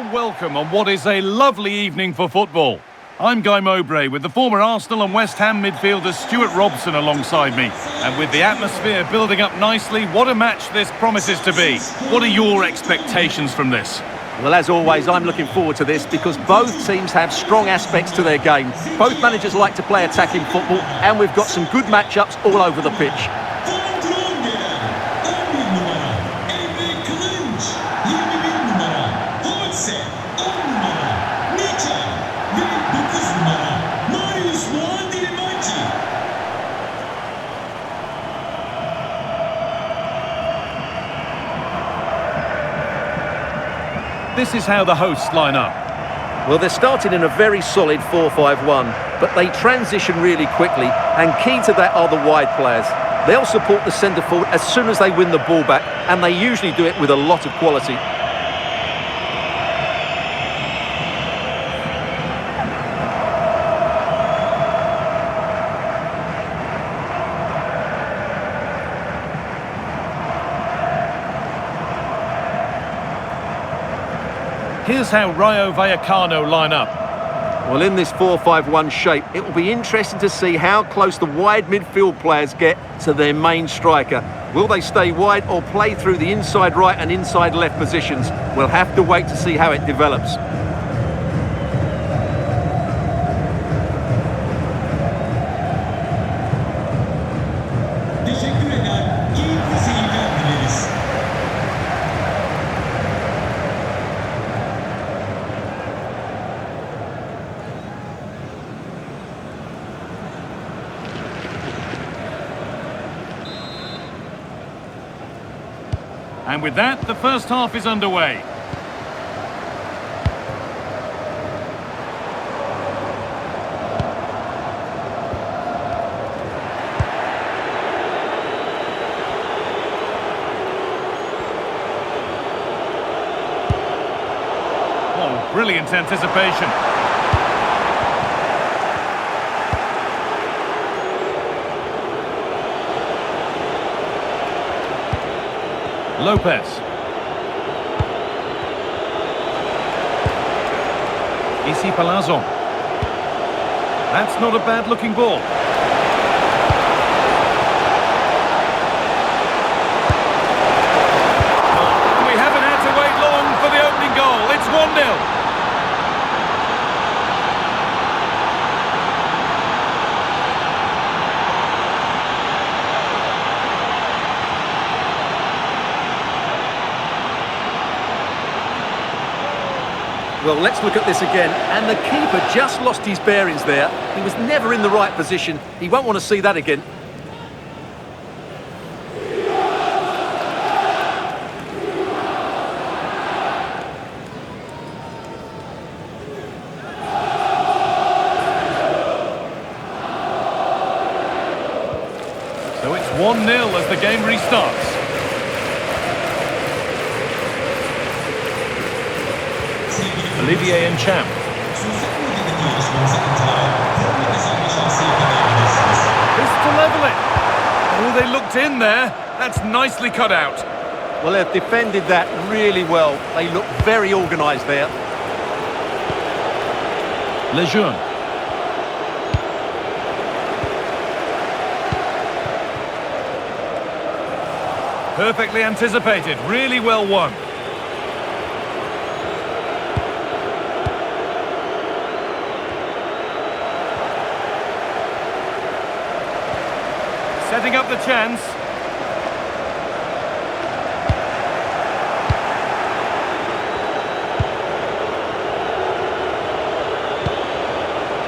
warm welcome on what is a lovely evening for football. I'm Guy Mowbray with the former Arsenal and West Ham midfielder Stuart Robson alongside me. And with the atmosphere building up nicely, what a match this promises to be. What are your expectations from this? Well, as always, I'm looking forward to this because both teams have strong aspects to their game. Both managers like to play attacking football, and we've got some good matchups all over the pitch. This is how the hosts line up. Well, they're starting in a very solid 4-5-1, but they transition really quickly, and key to that are the wide players. They'll support the centre forward as soon as they win the ball back, and they usually do it with a lot of quality. Here's how Rayo Vallecano line up. Well, in this 4-5-1 shape, it will be interesting to see how close the wide midfield players get to their main striker. Will they stay wide or play through the inside right and inside left positions? We'll have to wait to see how it develops. And with that, the first half is underway. Oh, brilliant anticipation. Lopez. Isi Palazzo. That's not a bad-looking ball. We haven't had to wait long for the opening goal. It's 1-0. Well, let's look at this again. And the keeper just lost his bearings there. He was never in the right position. He won't want to see that again. So it's 1-0 as the game restarts. Olivier and Champ. This to level it. Oh, they looked in there. That's nicely cut out. Well, they've defended that really well. They look very organised there. Lejeune. Perfectly anticipated. Really well won. Setting up the chance.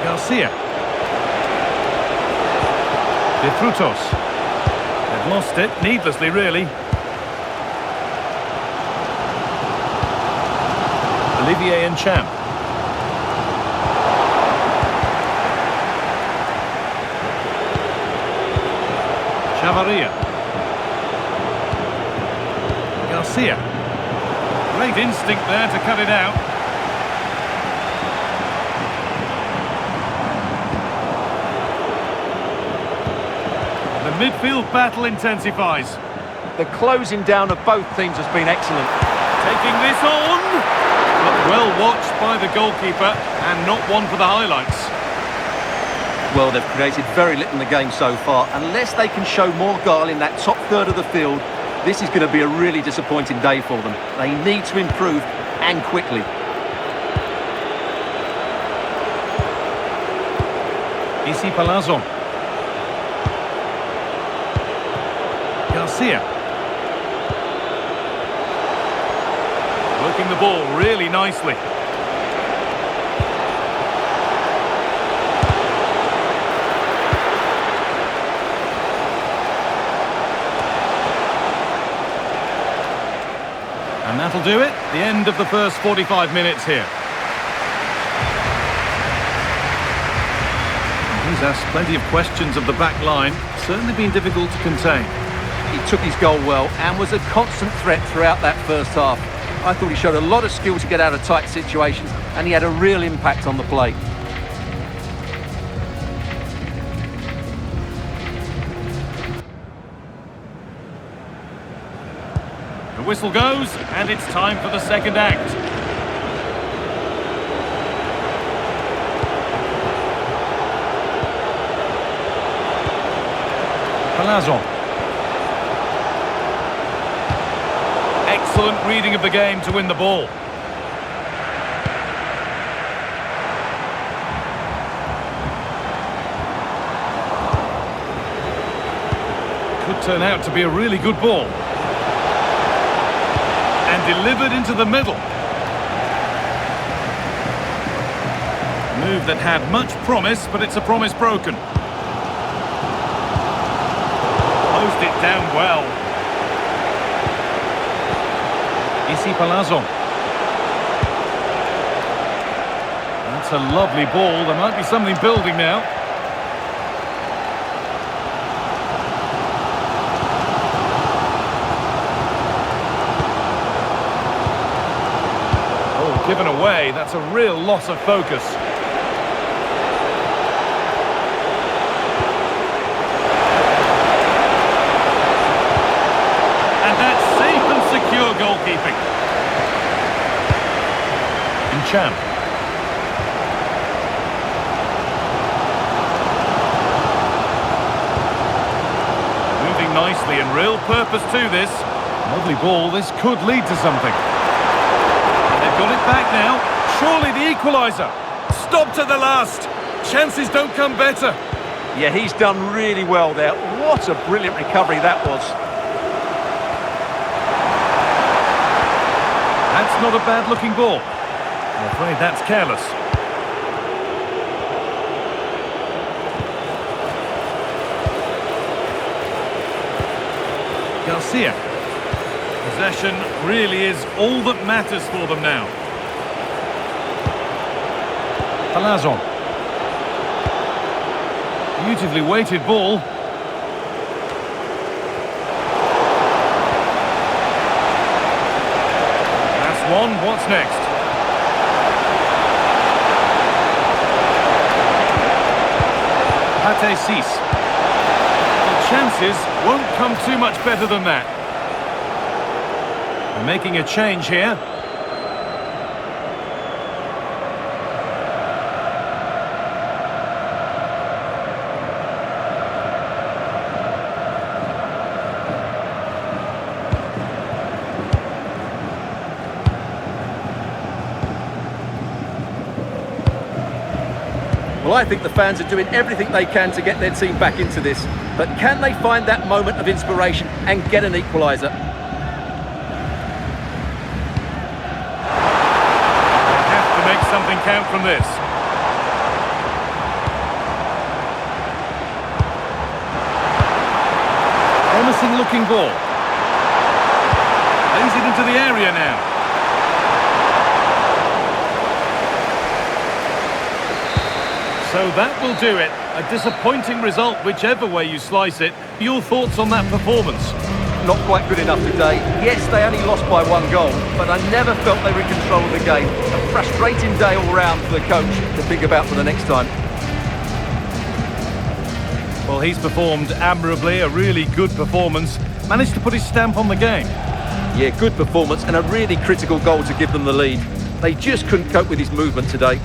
Garcia. De Frutos. They've lost it, needlessly really. Olivier and Champ. Chavaria. Garcia. Great instinct there to cut it out. The midfield battle intensifies. The closing down of both teams has been excellent. Taking this on. But well watch by the goalkeeper and not one for the highlights. Well, they've created very little in the game so far. Unless they can show more guile in that top third of the field, this is going to be a really disappointing day for them. They need to improve, and quickly. Isi Palazzo. Garcia. Working the ball really nicely. And that'll do it. The end of the first 45 minutes here. He's asked plenty of questions of the back line. Certainly been difficult to contain. He took his goal well and was a constant threat throughout that first half. I thought he showed a lot of skill to get out of tight situations, and he had a real impact on the play. The whistle goes, and it's time for the second act. Palazzo. Excellent reading of the game to win the ball. Could turn out to be a really good ball. And delivered into the middle. Move that had much promise, but it's a promise broken. Closed it down well. Isi Palazzo. That's a lovely ball. There might be something building now. Oh, given away. That's a real loss of focus. Secure goalkeeping. Champ. Moving nicely and real purpose to this. Lovely ball. This could lead to something. And they've got it back now. Surely the equaliser. Stopped at the last. Chances don't come better. Yeah, he's done really well there. What a brilliant recovery that was. That's not a bad-looking ball. I'm afraid that's careless. Garcia. Possession really is all that matters for them now. Palazzo. Beautifully weighted ball. One, what's next? Pate Cis. The chances won't come too much better than that. They're making a change here. Well, I think the fans are doing everything they can to get their team back into this. But can they find that moment of inspiration and get an equaliser? They have to make something count from this. Promising looking ball. Lays it into the area now. So that will do it. A disappointing result, whichever way you slice it. Your thoughts on that performance? Not quite good enough today. Yes, they only lost by 1 goal, but I never felt they were in control of the game. A frustrating day all round for the coach to think about for the next time. Well, he's performed admirably, a really good performance. Managed to put his stamp on the game. Yeah, good performance and a really critical goal to give them the lead. They just couldn't cope with his movement today.